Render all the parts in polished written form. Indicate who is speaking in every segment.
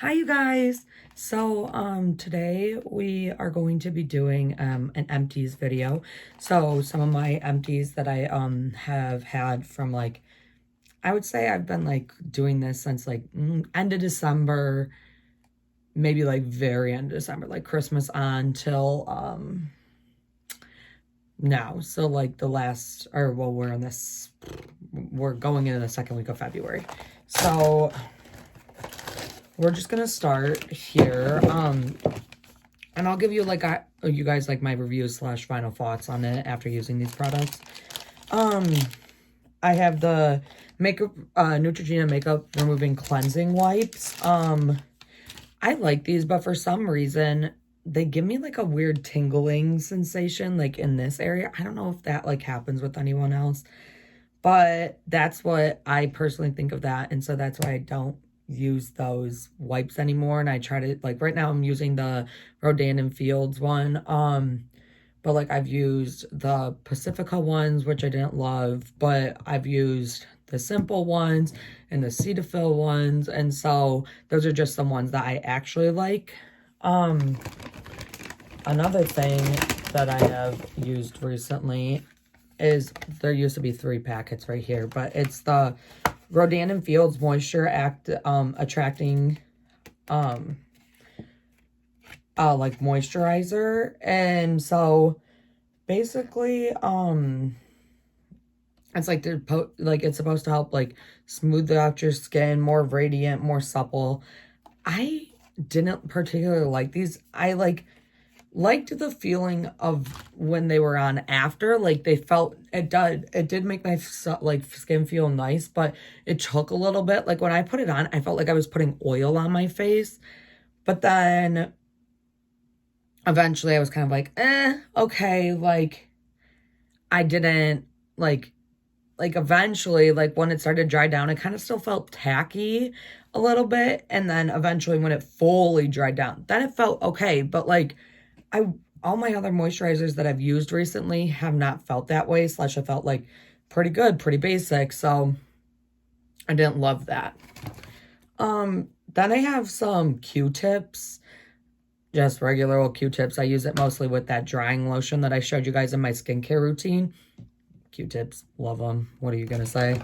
Speaker 1: Hi you guys. Today we are going to be doing an empties video. So some of my empties that I have had from like, I would say I've been like doing this since like end of December, maybe like very end of December, like Christmas on till now. So like the last, or well, we're going into the second week of February. So we're just gonna start here, and I'll give you like you guys like my reviews slash final thoughts on it after using these products. I have the makeup Neutrogena makeup removing cleansing wipes. I like these, but for some reason they give me like a weird tingling sensation like in this area. I don't know if that like happens with anyone else, but that's what I personally think of that, and so that's why I don't use those wipes anymore. And I try to like right now I'm using the Rodan and Fields one, but like I've used the Pacifica ones, which I didn't love, but I've used the simple ones and the Cetaphil ones, and so those are just some ones that I actually like. Another thing that I have used recently is, there used to be 3 packets right here, but it's the Rodan and Fields Moisture Attracting like moisturizer. And so basically it's like it's supposed to help like smooth out your skin, more radiant, more supple. I didn't particularly like these. I liked the feeling of when they were on after. Like they felt, it did make my like skin feel nice, but it took a little bit. Like when I put it on, I felt like I was putting oil on my face, but then eventually I was kind of like, okay. Like I didn't like eventually, like when it started to dry down, it kind of still felt tacky a little bit, and then eventually when it fully dried down, then it felt okay. But like all my other moisturizers that I've used recently have not felt that way, slash I felt like pretty good, pretty basic, so I didn't love that. Then I have some Q-tips, just regular old Q-tips. I use it mostly with that drying lotion that I showed you guys in my skincare routine. Q-tips, love them. What are you gonna say?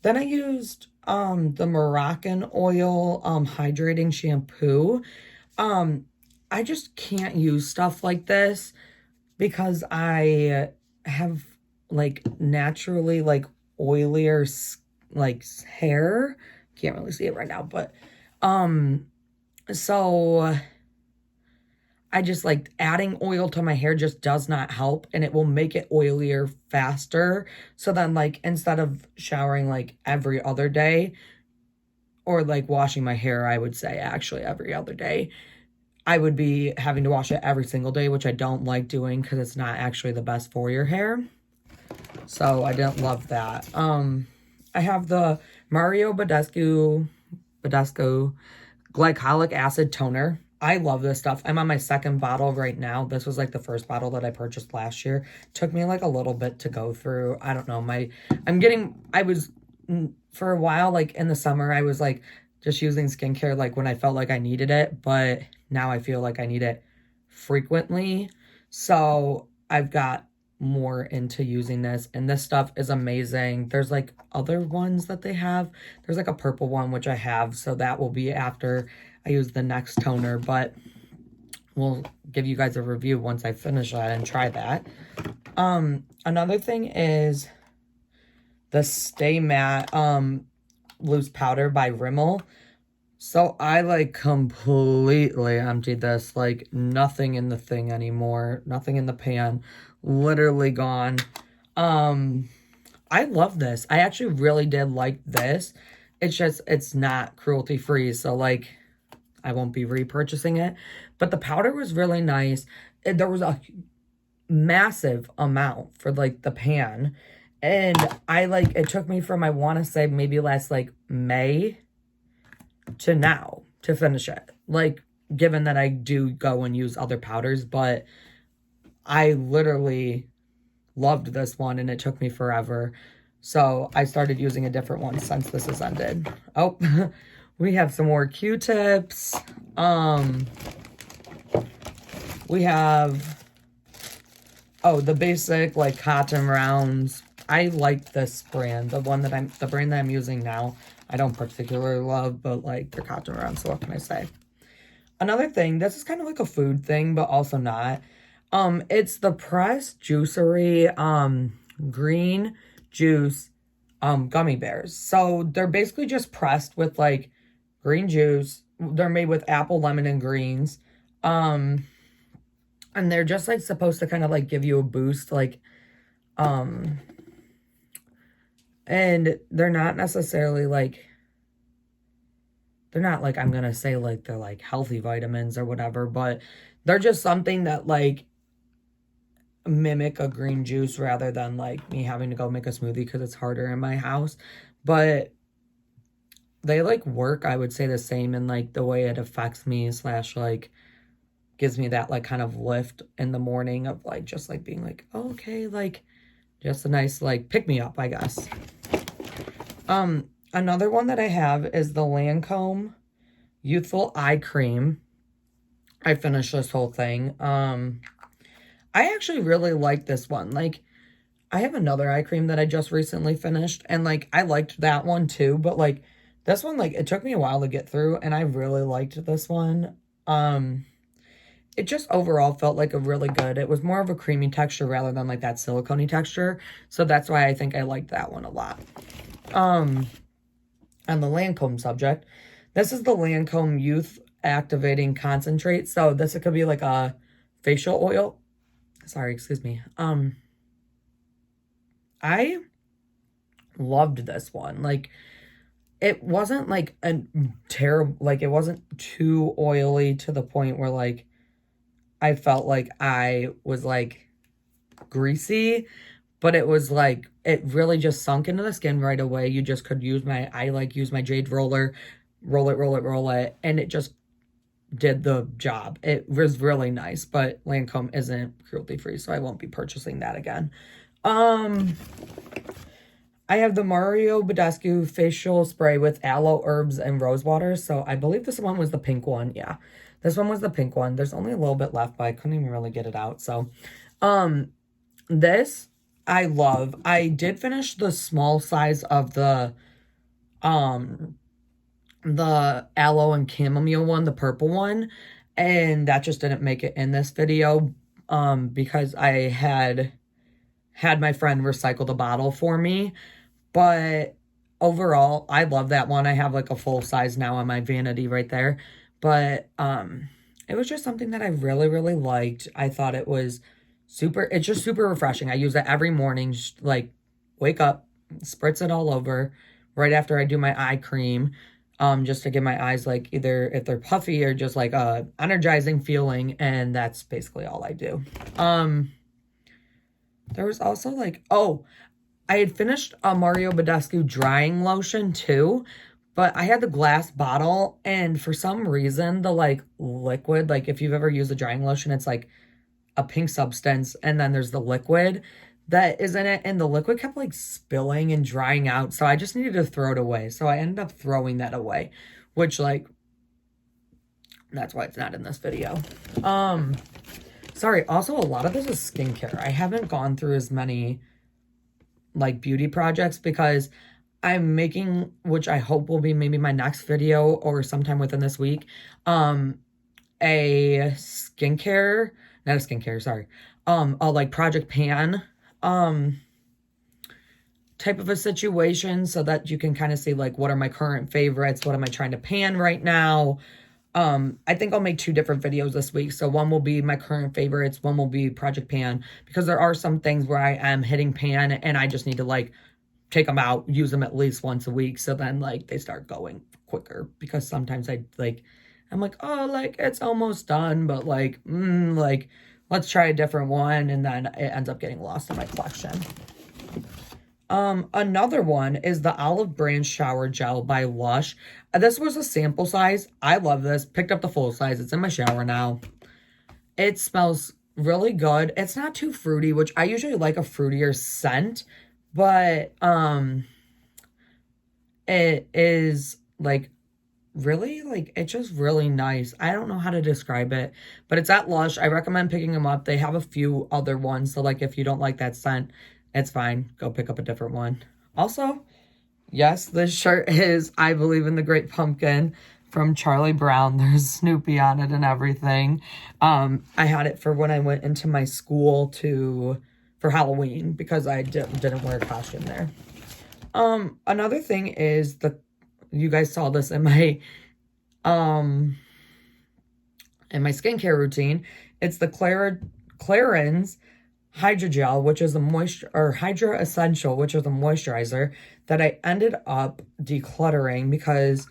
Speaker 1: Then I used the Moroccan oil hydrating shampoo. I just can't use stuff like this because I have like naturally like oilier like hair. Can't really see it right now, but so I just like adding oil to my hair just does not help, and it will make it oilier faster. So then like instead of showering like every other day, or like washing my hair, I would say actually every other day, I would be having to wash it every single day, which I don't like doing because it's not actually the best for your hair. So I didn't love that. I have the Mario Badescu glycolic acid toner. I love this stuff. I'm on my second bottle right now. This was like the first bottle that I purchased last year. Took me like a little bit to go through. I don't know. For a while, like in the summer, I was like just using skincare like when I felt like I needed it, but now I feel like I need it frequently. So I've got more into using this, and this stuff is amazing. There's like other ones that they have. There's like a purple one, which I have, so that will be after I use the next toner, but we'll give you guys a review once I finish that and try that. Another thing is the Stay Matte loose powder by Rimmel. So I like completely emptied this, like nothing in the thing anymore, nothing in the pan, literally gone. I love this. I actually really did like this. It's just, it's not cruelty free, so like I won't be repurchasing it. But the powder was really nice. There was a massive amount for like the pan. And it took me from, I want to say maybe last like May to now to finish it. Like, given that I do go and use other powders, but I literally loved this one and it took me forever. So I started using a different one since this has ended. Oh, We have some more Q-tips. We have, the basic, like, cotton rounds. I like this brand. The brand that I'm using now, I don't particularly love, but, like, they're cotton rounds, so what can I say? Another thing, this is kind of like a food thing, but also not. It's the Pressed Juicery, green juice, gummy bears. So they're basically just pressed with, like, green juice. They're made with apple, lemon, and greens. And they're just, like, supposed to kind of, like, give you a boost, like, and they're not necessarily, like, they're not, like, I'm gonna say, like, they're, like, healthy vitamins or whatever, but they're just something that, like, mimic a green juice rather than, like, me having to go make a smoothie because it's harder in my house. But they, like, work, I would say, the same in, like, the way it affects me / like, gives me that, like, kind of lift in the morning of, like, just, like, being like, oh, okay, like, just a nice, like, pick-me-up, I guess. Another one that I have is the Lancome Youthful Eye Cream. I finished this whole thing. I actually really like this one. Like, I have another eye cream that I just recently finished, and, like, I liked that one too, but, like, this one, like, it took me a while to get through, and I really liked this one. It just overall felt like a really good, it was more of a creamy texture rather than, like, that silicone-y texture, so that's why I think I liked that one a lot. On the Lancome subject, this is the Lancome Youth Activating Concentrate. So this could be like a facial oil. Sorry, excuse me. I loved this one. Like, it wasn't like a terrible, like, it wasn't too oily to the point where, like, I felt like I was, like, greasy. But it was, like, it really just sunk into the skin right away. You just could use use my jade roller, roll it, and it just did the job. It was really nice, but Lancome isn't cruelty-free, so I won't be purchasing that again. I have the Mario Badescu facial spray with aloe, herbs, and rose water. So I believe this one was the pink one. Yeah, this one was the pink one. There's only a little bit left, but I couldn't even really get it out. So, this I love. I did finish the small size of the aloe and chamomile one, the purple one, and that just didn't make it in this video because I had my friend recycle the bottle for me. But overall, I love that one. I have, like, a full size now on my vanity right there. But it was just something that I really, really liked. I thought it was it's just super refreshing. I use it every morning, just, like, wake up, spritz it all over right after I do my eye cream, just to give my eyes, like, either if they're puffy or just, like, a energizing feeling, and that's basically all I do. There was also, like, I had finished a Mario Badescu drying lotion too, but I had the glass bottle, and for some reason, the, like, liquid, like, if you've ever used a drying lotion, it's, like, a pink substance, and then there's the liquid that is in it, and the liquid kept, like, spilling and drying out, so I just needed to throw it away. So I ended up throwing that away, which, like, that's why it's not in this video. Sorry, also, a lot of this is skincare. I haven't gone through as many, like, beauty projects because I'm making, which I hope will be maybe my next video or sometime within this week, a skincare, not a skincare, sorry, a, like, project pan, type of a situation, so that you can kind of see, like, what are my current favorites, what am I trying to pan right now. I think I'll make 2 different videos this week. So one will be my current favorites, one will be project pan, because there are some things where I am hitting pan and I just need to, like, take them out, use them at least once a week, so then, like, they start going quicker, because sometimes I'm like, oh, like, it's almost done, but, like, like, let's try a different one, and then it ends up getting lost in my collection. Another one is the Olive Branch Shower Gel by Lush. This was a sample size. I love this. Picked up the full size. It's in my shower now. It smells really good. It's not too fruity, which I usually like a fruitier scent, but it is, like, really, like, it's just really nice. I don't know how to describe it, but it's at Lush. I recommend picking them up. They have a few other ones, so, like, if you don't like that scent, it's fine. Go pick up a different one. Also, yes, this shirt is I Believe in the Great Pumpkin from Charlie Brown. There's Snoopy on it and everything. I had it for when I went into my school for Halloween because I didn't wear a costume there. Another thing is you guys saw this um in my skincare routine. It's the Clarins Hydrogel, which is a Hydra Essential, which is a moisturizer that I ended up decluttering because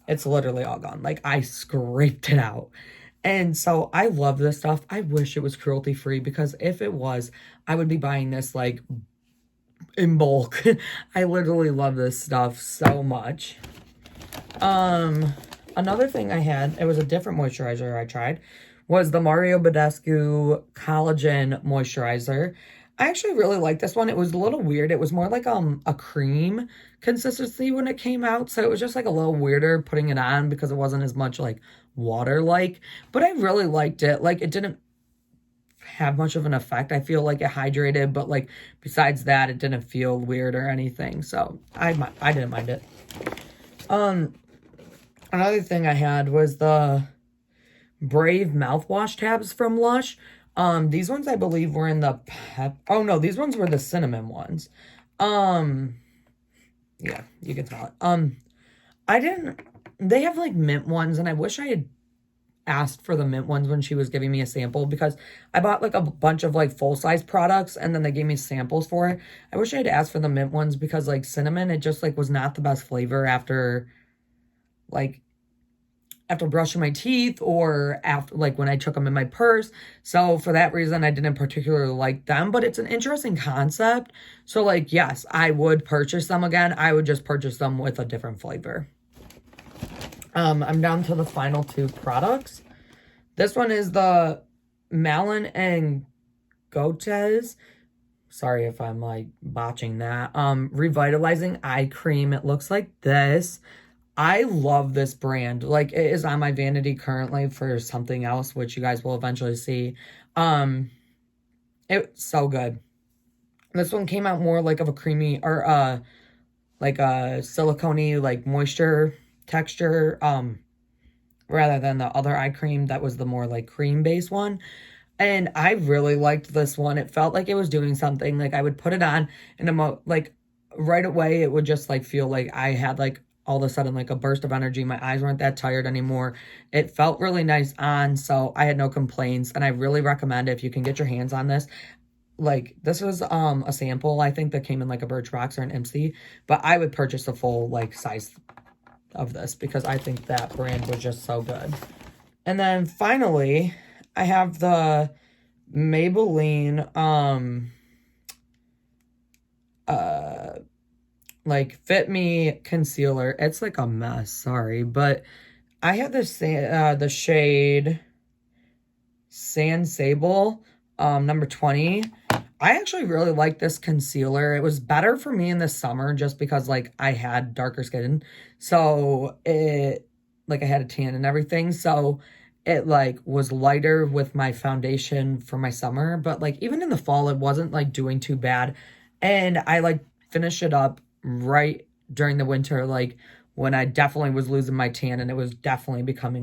Speaker 1: it's literally all gone. Like, I scraped it out. And so I love this stuff. I wish it was cruelty free, because if it was, I would be buying this like in bulk. I literally love this stuff so much. Another thing I had, it was a different moisturizer I tried, was the Mario Badescu Collagen Moisturizer. I actually really like this one. It was a little weird. It was more like a cream consistency when it came out, so it was just like a little weirder putting it on because it wasn't as much like water-like, but I really liked it. Like, it didn't have much of an effect. I feel like it hydrated, but like besides that, it didn't feel weird or anything, so I didn't mind it. Another thing I had was the Brave mouthwash tabs from Lush. These ones I believe were in the oh no, these ones were the cinnamon ones. Yeah, you can tell it. They have like mint ones, and I wish I had asked for the mint ones when she was giving me a sample, because I bought like a bunch of like full-size products and then they gave me samples for it. I wish I had asked for the mint ones, because like cinnamon, it just like was not the best flavor after brushing my teeth, or after like when I took them in my purse. So for that reason, I didn't particularly like them, but it's an interesting concept. So like, yes, I would purchase them again. I would just purchase them with a different flavor. I'm down to the final two products. This one is the Malin and Gotes. Sorry if I'm like botching that. Revitalizing eye cream. It looks like this. I love this brand. Like, it is on my vanity currently for something else, which you guys will eventually see. It's so good. This one came out more like of a creamy, or like a silicone-y, like moisture texture, rather than the other eye cream that was the more like cream-based one. And I really liked this one. It felt like it was doing something. Like, I would put it on and like right away it would just like feel like I had like all of a sudden like a burst of energy. My eyes weren't that tired anymore. It felt really nice on, so I had no complaints, and I really recommend it if you can get your hands on this. Like, this was a sample, I think, that came in like a Birchbox or an Empties, but I would purchase a full like size of this because I think that brand was just so good. And then finally, I have the Maybelline like Fit Me concealer. It's like a mess, sorry, but I have this the shade Sand Sable number 20. I actually really like this concealer. It was better for me in the summer just because like I had darker skin, so it like I had a tan and everything, so it like was lighter with my foundation for my summer. But like even in the fall, it wasn't like doing too bad, and I like finished it up right during the winter, like when I definitely was losing my tan and it was definitely becoming like